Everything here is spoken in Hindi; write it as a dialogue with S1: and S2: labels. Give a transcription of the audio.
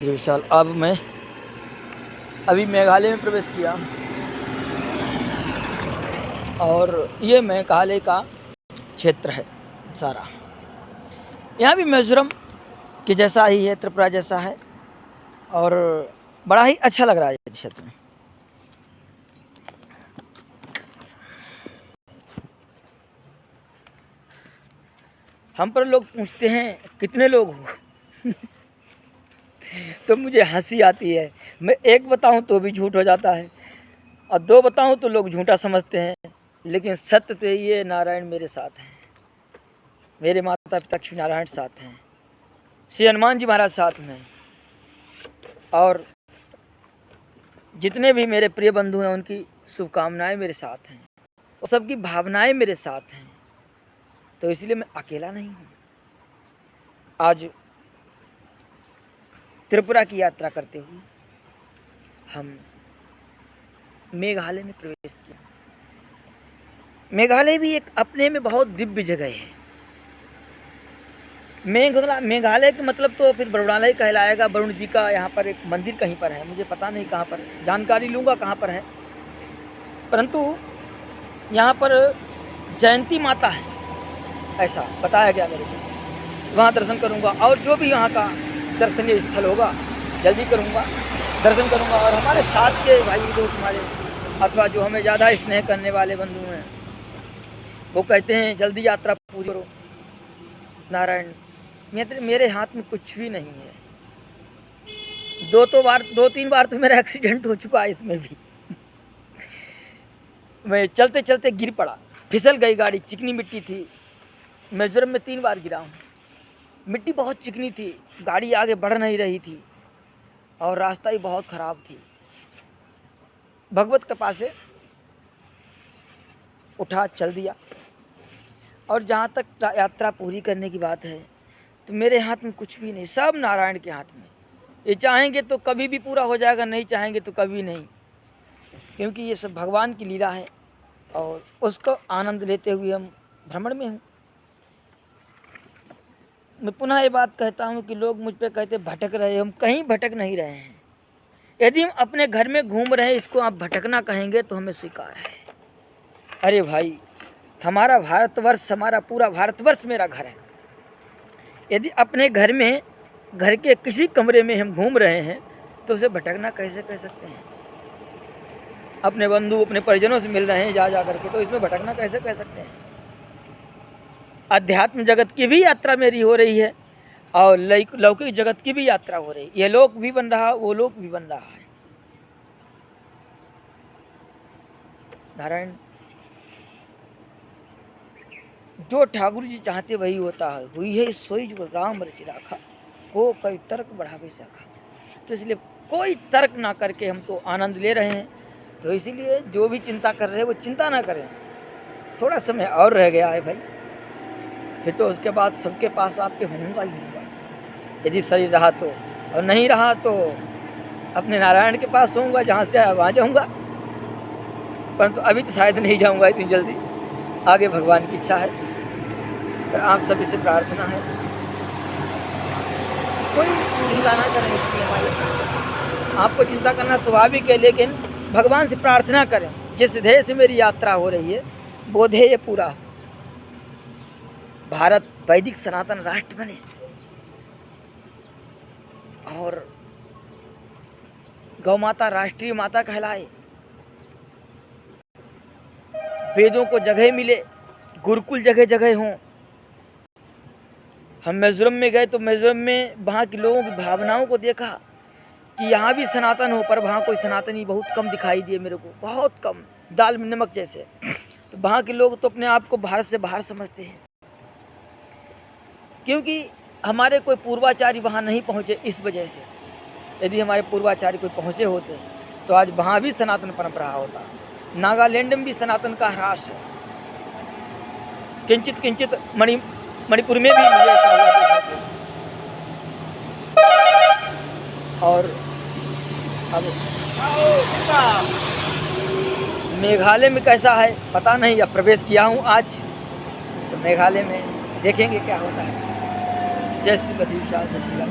S1: विशाल। अब मैं अभी मेघालय में प्रवेश किया और ये मेघालय का क्षेत्र है सारा। यहाँ भी मिज़ोरम के जैसा ही है, त्रिपुरा जैसा है और बड़ा ही अच्छा लग रहा है इस क्षेत्र में। हम पर लोग पूछते हैं कितने लोग हो तो मुझे हंसी आती है। मैं एक बताऊं तो भी झूठ हो जाता है और दो बताऊं तो लोग झूठा समझते हैं, लेकिन सत्य तो ये नारायण मेरे साथ हैं, मेरे माता पिता लक्ष्मी नारायण साथ हैं, श्री हनुमान जी महाराज साथ में और जितने भी मेरे प्रिय बंधु हैं उनकी शुभकामनाएं मेरे साथ हैं और सबकी भावनाएं मेरे साथ हैं। तो इसलिए मैं अकेला नहीं हूँ। आज त्रिपुरा की यात्रा करते हुए हम मेघालय में प्रवेश किया। मेघालय भी एक अपने में बहुत दिव्य जगह है। मेघालय का मतलब तो फिर बरुणालय कहलाएगा। वरुण जी का यहाँ पर एक मंदिर कहीं पर है, मुझे पता नहीं कहाँ पर, जानकारी लूँगा कहाँ पर है, परंतु यहाँ पर जयंती माता है ऐसा बताया गया मेरे को। वहाँ दर्शन करूँगा और जो भी यहाँ का दर्शनीय स्थल होगा जल्दी करूँगा, दर्शन करूँगा। और हमारे साथ के भाई दोस्त हमारे अथवा जो हमें ज़्यादा स्नेह करने वाले बंधु हैं वो कहते हैं जल्दी यात्रा पूरी करो। नारायण मेरे हाथ में कुछ भी नहीं है। दो तीन बार तो मेरा एक्सीडेंट हो चुका है इसमें भी मैं चलते चलते गिर पड़ा, फिसल गई गाड़ी, चिकनी मिट्टी थी। मिज़ोरम में 3 बार गिरा हूँ। मिट्टी बहुत चिकनी थी, गाड़ी आगे बढ़ नहीं रही थी और रास्ता ही बहुत ख़राब थी। भगवत कृपा से उठा चल दिया। और जहाँ तक यात्रा पूरी करने की बात है तो मेरे हाथ में कुछ भी नहीं, सब नारायण के हाथ में। ये चाहेंगे तो कभी भी पूरा हो जाएगा, नहीं चाहेंगे तो कभी नहीं, क्योंकि ये सब भगवान की लीला है और उसको आनंद लेते हुए हम भ्रमण में हूँ। मैं पुनः ये बात कहता हूँ कि लोग मुझ पे कहते भटक रहे, हम कहीं भटक नहीं रहे हैं। यदि हम अपने घर में घूम रहे हैं, इसको आप भटकना कहेंगे तो हमें स्वीकार है। अरे भाई, हमारा भारतवर्ष, हमारा पूरा भारतवर्ष मेरा घर है। यदि अपने घर में, घर के किसी कमरे में हम घूम रहे हैं तो उसे भटकना कैसे कह सकते हैं? अपने बंधु अपने परिजनों से मिल रहे हैं जा करके, तो इसमें भटकना कैसे कह सकते हैं? अध्यात्म जगत की भी यात्रा मेरी हो रही है और लौकिक जगत की भी यात्रा हो रही है। ये लोक भी बन रहा, वो लोक भी बन रहा है। नारायण, जो ठाकुर जी चाहते वही होता है। हुई है सोई जो राम रचि राखा, को कोई तर्क बढ़ावे सका। तो इसलिए कोई तर्क ना करके हम तो आनंद ले रहे हैं। तो इसीलिए जो भी चिंता कर रहे हैं वो चिंता ना करें। थोड़ा समय और रह गया है भाई, फिर तो उसके बाद सबके पास आपके होऊंगा ही होऊंगा। यदि शरीर रहा तो, और नहीं रहा तो अपने नारायण के पास होऊंगा, जहाँ से आया वहाँ जाऊँगा। परंतु अभी तो शायद नहीं जाऊँगा इतनी जल्दी, आगे भगवान की इच्छा है। पर आप सभी से प्रार्थना है कोई चिंता ना करें इसकी हमारी। आपको चिंता करना स्वाभाविक है, लेकिन भगवान से प्रार्थना करें जिस ध्येय से मेरी यात्रा हो रही है वो ध्येय पूरा हो। भारत वैदिक सनातन राष्ट्र बने और गौ माता राष्ट्रीय माता कहलाए, वेदों को जगह मिले, गुरुकुल जगह जगह हों। हम मिज़ोरम में गए तो मिज़ोरम में वहाँ के लोगों की भावनाओं को देखा कि यहाँ भी सनातन हो, पर वहाँ कोई सनातनी बहुत कम दिखाई दिए मेरे को, बहुत कम, दाल में नमक जैसे। तो वहाँ के लोग तो अपने आप को भारत से बाहर समझते हैं, क्योंकि हमारे कोई पूर्वाचारी वहाँ नहीं पहुँचे इस वजह से। यदि हमारे पूर्वाचारी कोई पहुँचे होते तो आज वहाँ भी सनातन परंपरा होता। नागालैंड में भी सनातन का ह्रास है, किंचित किंचित मणिपुर में भी मुझे ऐसा हुआ देखा। और अब मेघालय में कैसा है पता नहीं, अब प्रवेश किया हूँ आज, तो मेघालय में देखेंगे क्या होता है। जय श्री विशाल, जय श्री राम।